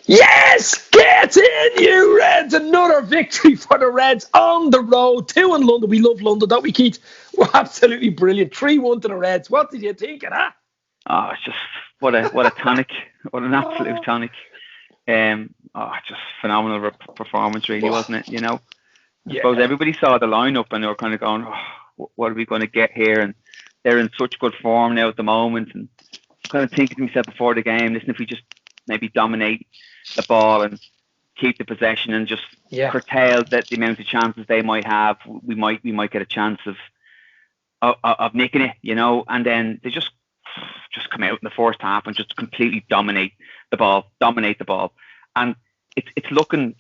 Yes! Get in, you Reds! Another victory for the Reds on the road. 2 in London. We love London, don't we, Keith? We're absolutely brilliant. 3-1 to the Reds. What did you think of that? Oh, it's just what a tonic, what an absolute tonic. Just phenomenal performance, really, wasn't it? You know, I suppose everybody saw the lineup and they were kind of going, what are we going to get here? And they're in such good form now at the moment. And I'm kind of thinking to myself before the game, listen, if we just maybe dominate the ball and keep the possession and just curtail the amount of chances they might have, we might get a chance of nicking it, you know. And then they just come out in the first half and just completely dominate the ball. And it's looking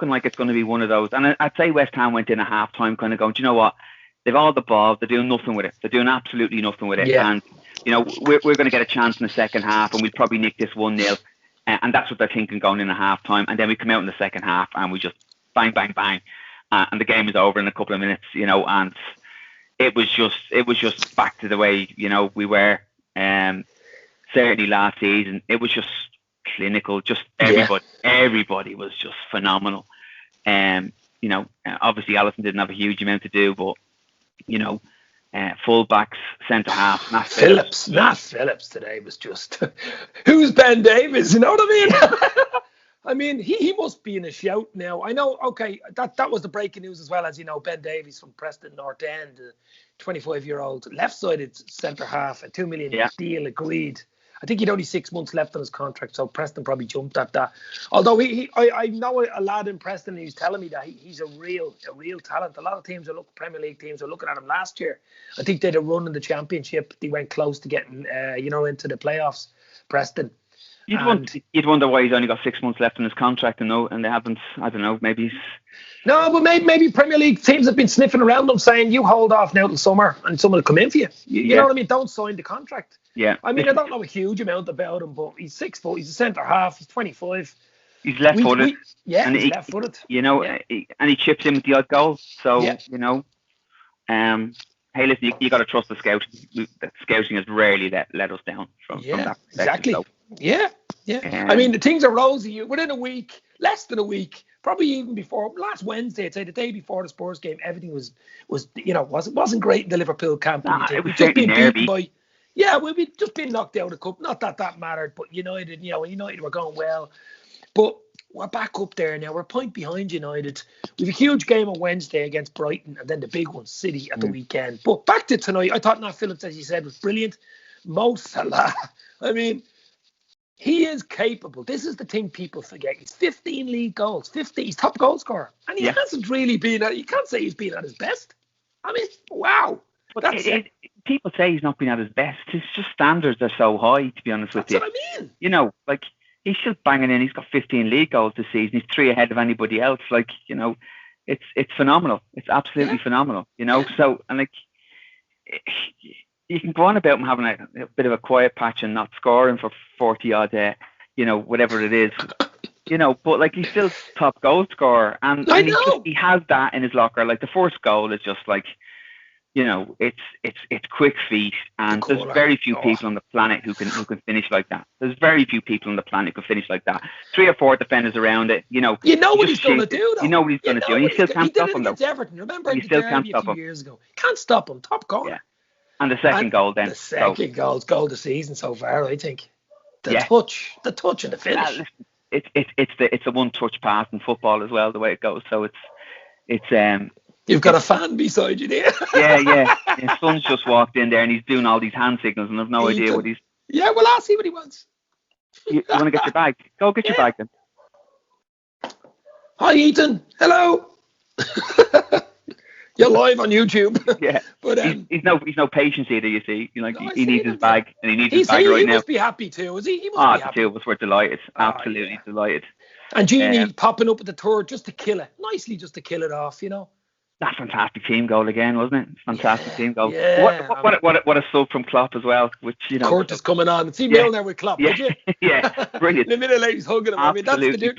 like it's going to be one of those. And I'd say West Ham went in at half time kind of going, do you know what? They've all the ball. They're doing nothing with it. They're doing absolutely nothing with it. Yeah. And, you know, we're going to get a chance in the second half and we'll probably nick this 1-0. And that's what they're thinking going in at half time. And then we come out in the second half and we just bang, bang, bang. And the game is over in a couple of minutes, you know. And it was just back to the way, you know, we were certainly last season. It was just clinical. Just everybody was just phenomenal. You know, obviously Alisson didn't have a huge amount to do, but you know, full-backs, centre half, Nat Phillips today was just who's Ben Davies? You know what I mean? I mean, he must be in a shout now. I know. Okay, that was the breaking news as well, as you know. Ben Davies from Preston North End, 25-year-old left-sided centre half, a $2 million deal agreed. I think he'd only 6 months left on his contract, so Preston probably jumped at that. Although I know a lad in Preston who's telling me that he's a real talent. A lot of teams Premier League teams are looking at him last year. I think they had a run in the Championship. They went close to getting into the playoffs. Preston. You'd wonder why he's only got 6 months left on his contract, and they haven't. I don't know. Maybe he's. No, but maybe Premier League teams have been sniffing around him, saying you hold off now till summer, and someone will come in for you. You know what I mean? Don't sign the contract. Yeah. I mean, I don't know a huge amount about him, but he's 6 foot. He's a centre half. He's 25. He's left-footed. He's left-footed. You know, and he chips in with the odd goal. So you know, hey, listen, you got to trust the scout. The scouting has rarely let us down from that perspective. Exactly. So. Yeah. I mean, the things are rosy. Within a week, less than a week, probably even before last Wednesday, I'd say the day before the Spurs game, everything was wasn't great in the Liverpool camp. It was just being nervy. We've just been knocked out of the cup. Not that mattered, but United were going well. But we're back up there now. We're a point behind United. We have a huge game on Wednesday against Brighton, and then the big one, City, at the weekend. But back to tonight, I thought Nat Phillips, as you said, was brilliant. Mo Salah, I mean, he is capable. This is the thing people forget. He's 15 league goals. 50. He's top goal scorer. And he hasn't really been you can't say he's been at his best. I mean, wow. But people say he's not been at his best. His just standards are so high, to be honest with you. That's what I mean. You know, like, he's still banging in. He's got 15 league goals this season. He's 3 ahead of anybody else. Like, you know, it's phenomenal. It's absolutely phenomenal, you know. So, and like, you can go on about him having a bit of a quiet patch and not scoring for 40 odd, whatever it is, you know, but like, he's still top goal scorer, and he has that in his locker. Like, the first goal is just like, you know, it's quick feet, and there's very few people on the planet who can finish like that. There's very few people on the planet who can finish like that. 3 or 4 defenders around it, you know. You know what he's going to do, though. You know what he's going to do, and you still can't stop him, though. Everton. Remember, you still can't stop him. Years ago. Can't stop him. Top corner. Yeah. And the second goal, then. The second goal of the season so far, I think. The touch and the finish. It's a one-touch pass in football as well, the way it goes. So it's You've got a fan beside you there. Yeah. His son's just walked in there and he's doing all these hand signals and I've no idea what he's. Yeah, well, I'll see what he wants. You want to get your bag? Go get your bag then. Hi, Ethan. Hello. You're live on YouTube. Yeah, but he's no patience either. You see, he needs his bag, and he needs his bag right now. He must be happy too, is he? He must be happy. The two of us were delighted, absolutely delighted. And Genie popping up at the third just to kill it, nicely, just to kill it off, you know. That fantastic team goal again, wasn't it? Fantastic team goal. Yeah. What a sub from Klopp as well, which Curtis coming on. See me on there with Klopp, would you? Yeah, brilliant. The minute lady's hugging him. Absolutely, I mean,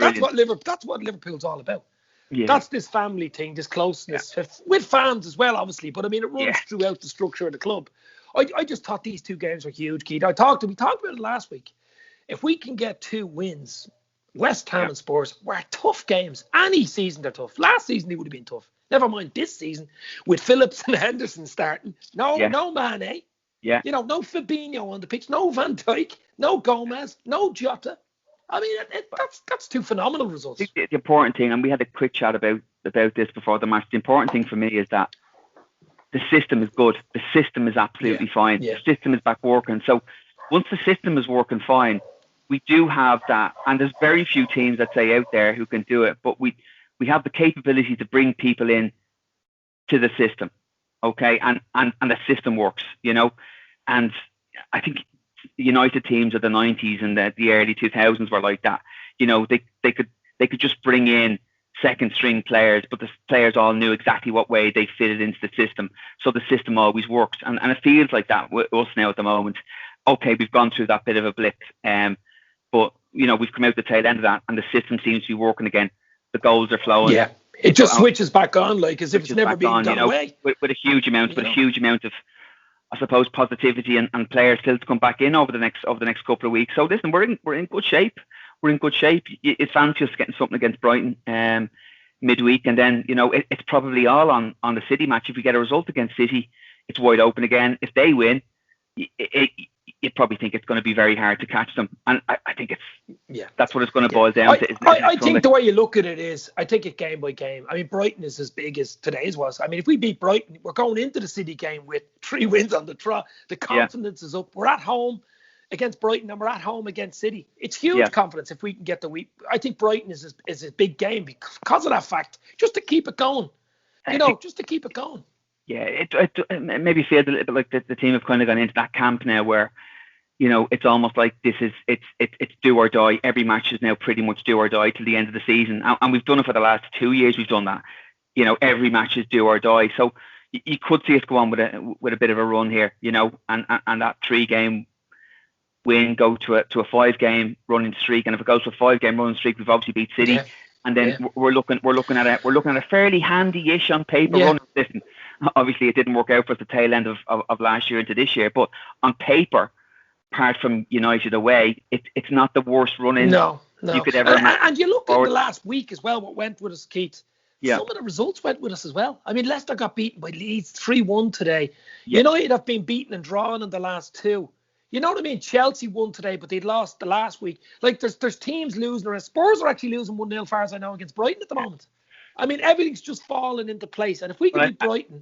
that's what Liverpool's all about. Yeah. That's this family thing, this closeness with fans as well, obviously. But I mean, it runs throughout the structure of the club. I just thought these two games were huge, Keith. We talked about it last week. If we can get 2 wins West Ham and Spurs were tough games. Any season they're tough. Last season they would have been tough. Never mind this season with Phillips and Henderson starting. No Mane. Yeah. You know, no Fabinho on the pitch, no Van Dijk, no Gomez, no Jota. I mean, that's two phenomenal results. The important thing, and we had a quick chat about this before the match. The important thing for me is that the system is good. The system is absolutely fine. Yeah. The system is back working. So once the system is working fine, we do have that. And there's very few teams, I'd say, out there who can do it. But we have the capability to bring people in to the system. Okay, and the system works, you know, and I think the United teams of the 90s and the early 2000s were like that. You know, they could just bring in second string players, but the players all knew exactly what way they fitted into the system, so the system always works, and it feels like that with us now at the moment. Okay, we've gone through that bit of a blip, but you know, we've come out the tail end of that, and the system seems to be working again. The goals are flowing. Yeah. It just switches back on, like as if it's never been done away. With a huge amount of, I suppose, positivity and players still to come back in over the next couple of weeks. So listen, we're in good shape. We're in good shape. It's fancy us getting something against Brighton midweek, and then you know it's probably all on the City match. If we get a result against City, it's wide open again. If they win, you probably think it's going to be very hard to catch them, and I think that's what it's going to boil down to. I think the way you look at it is, I take it game by game. I mean, Brighton is as big as today's was. I mean, if we beat Brighton, we're going into the City game with 3 wins on the trot. The confidence is up. We're at home against Brighton, and we're at home against City. It's huge confidence if we can get the week. I think Brighton is a big game because of that fact. Just to keep it going, just to keep it going. Yeah, it maybe feels a little bit like the team have kind of gone into that camp now where, you know, it's almost like it's do or die. Every match is now pretty much do or die till the end of the season, and we've done it for the last 2 years. We've done that. You know, every match is do or die. So you could see us go on with a bit of a run here, you know, and that 3-game win go to a 5-game running streak, and if it goes to a 5-game running streak, we've obviously beat City. Yeah. And then we're looking at a fairly handy-ish on paper running system. Obviously, it didn't work out for us the tail end of last year into this year, but on paper, apart from United away, it's not the worst run-in you could ever imagine. And you look at the last week as well, what went with us, Keith. Yeah. Some of the results went with us as well. I mean, Leicester got beaten by Leeds 3-1 today. Yeah. United have been beaten and drawn in the last 2. You know what I mean? Chelsea won today, but they'd lost the last week. Like, there's teams losing, or Spurs are actually losing 1-0 far as I know against Brighton at the moment. I mean, everything's just falling into place. And if we can beat Brighton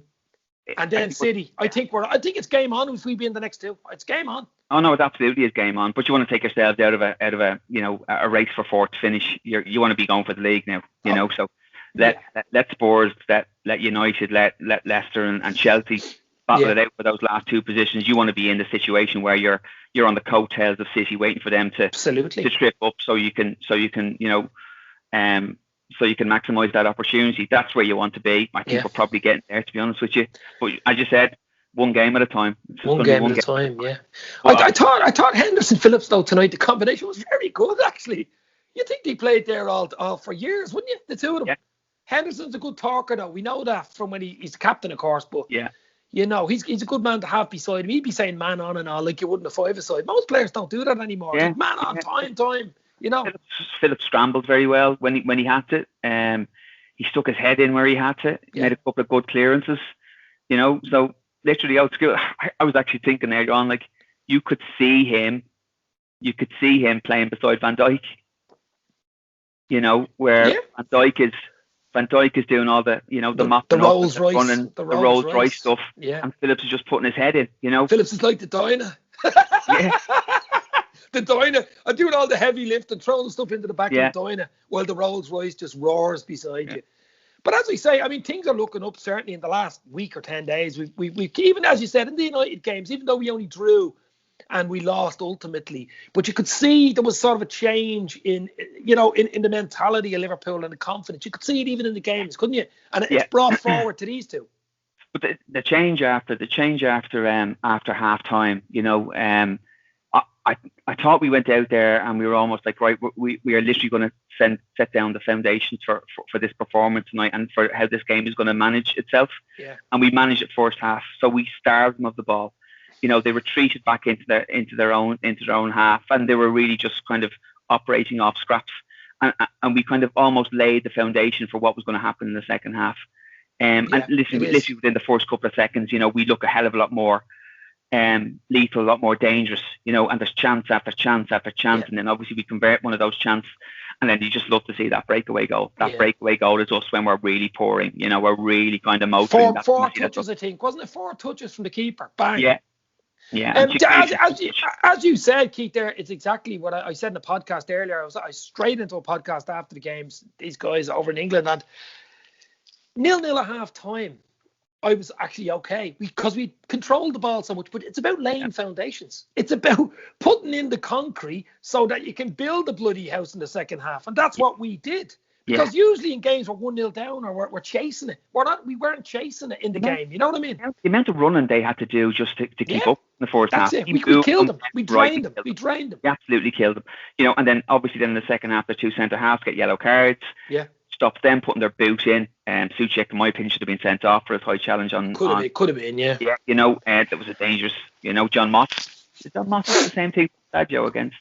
and then City, I think it's game on if we be in the next 2. It's game on. Oh no, it absolutely is game on. But you want to take yourselves out of a a race for 4th finish. You want to be going for the league now. You know, so let Spurs, let United, let Leicester and Chelsea battle it out for those last 2 positions. You want to be in the situation where you're on the coattails of City, waiting for them to trip up, so you can maximise that opportunity. That's where you want to be. I think we're probably getting there, to be honest with you. But as you said, 1 game at a time. One game at a time. Yeah. I thought Henderson Phillips though tonight, the combination was very good actually. You think they played there all for years, wouldn't you? The 2 of them. Yeah. Henderson's a good talker though. We know that from when he's the captain, of course. But you know, he's a good man to have beside him. He'd be saying man on and all like you wouldn't a 5-a-side. Most players don't do that anymore. Yeah. Like, man on, time. You know, Phillips scrambled very well when he had to. He stuck his head in where he had to. He made a couple of good clearances. You know, so literally out skill. I was actually thinking earlier on, like you could see him playing beside Van Dijk. You know, where Van Dijk is doing all the mopping, the Rolls Royce, the Rolls Royce stuff, and Phillips is just putting his head in. You know, Phillips is like the diner. The diner, I'm doing all the heavy lift and throwing the stuff into the back of the diner while the Rolls Royce just roars beside you. But as we say, I mean, things are looking up certainly in the last week or 10 days. We even as you said in the United games, even though we only drew and we lost ultimately, but you could see there was sort of a change in the mentality of Liverpool and the confidence. You could see it even in the games, couldn't you? And it's brought forward to these 2. But the change after half time, you know, I thought we went out there and we were almost like, right, we are literally going to set down the foundations for this performance tonight and for how this game is going to manage itself. Yeah. And we managed it first half, so we starved them of the ball. You know, they retreated back into their own half, and they were really just kind of operating off scraps. and we kind of almost laid the foundation for what was going to happen in the second half. And literally within the first couple of seconds, we look a hell of a lot more lethal, a lot more dangerous, and there's chance after chance after chance, and then obviously we convert one of those chances, and then you just love to see that breakaway goal. That breakaway goal is us when we're really pouring, we're really kind of motoring. Four touches, I think, wasn't it? 4 touches from the keeper. Bang. Yeah. As you said, Keith, there, it's exactly what I said in the podcast earlier. I straight into a podcast after the games, these guys over in England, and 0-0 at half time. I was actually okay because we controlled the ball so much, but it's about laying foundations. It's about putting in the concrete so that you can build the bloody house in the second half. And that's what we did. Because usually in games we're 1-0 down or we're chasing it. We weren't chasing it in the game. You know what I mean? The amount of running they had to do just to keep up in the first half. That's it. We killed them. We drained them. We absolutely killed them. And then obviously in the second half, the 2 centre halves get yellow cards. Yeah. Stopped them putting their boot in. Suchek, in my opinion, should have been sent off for his high challenge on. Could have been, yeah. Yeah, that was a dangerous. John Moss. Did John Moss do the same thing Sadio against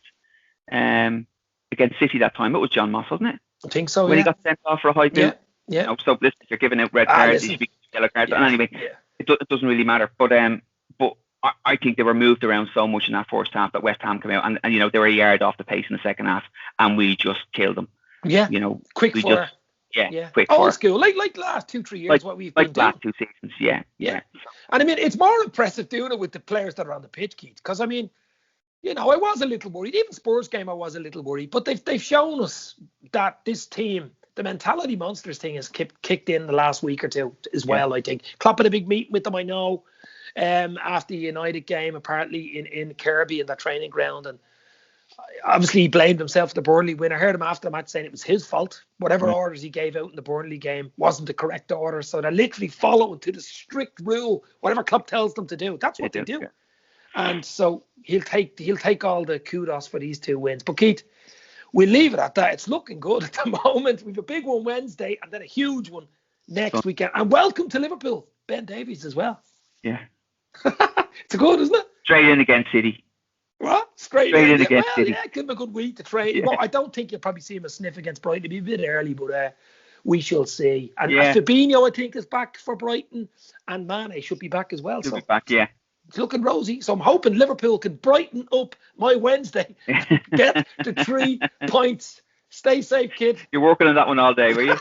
City that time? It was John Moss, wasn't it? I think so. When he got sent off for a high boot. Yeah. So listen, if you're giving out red cards, you should be yellow cards. And anyway, it doesn't really matter. But I think they were moved around so much in that first half that West Ham came out and they were a yard off the pace in the second half, and we just killed them. Yeah. Quick fire. Quick old school, like the last 2-3 years, what we've been doing. Last 2 seasons, yeah. And I mean, it's more impressive doing it with the players that are on the pitch, Keith. Because I mean, I was a little worried. Even Spurs game, I was a little worried. But they've shown us that this team, the mentality monsters thing, has kicked in the last week or two as well. I think Klopp had a big meeting with them. I know after the United game, apparently in Kirby in that training ground, and obviously he blamed himself for the Burnley win. I heard him after the match saying it was his fault. Whatever orders he gave out in the Burnley game wasn't the correct order. So they're literally following to the strict rule. Whatever Klopp tells them to do, that's what they do. Yeah. And so he'll take all the kudos for these 2 wins. But Keith, we'll leave it at that. It's looking good at the moment. We've a big one Wednesday and then a huge one next weekend. And welcome to Liverpool, Ben Davies as well. Yeah. It's good, isn't it? Straight in against City. What? Straight in against City. Yeah, give him a good week to train. Well, I don't think you'll probably see him a sniff against Brighton. It'll be a bit early, but we shall see. And Fabinho, I think, is back for Brighton, and Mane should be back as well. He'll be back, yeah. It's looking rosy. So I'm hoping Liverpool can brighten up my Wednesday. Get the 3 points. Stay safe, kid. You're working on that one all day, were you?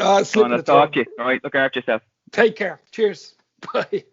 I'll talk to you. All right, look after yourself. Take care. Cheers. Bye.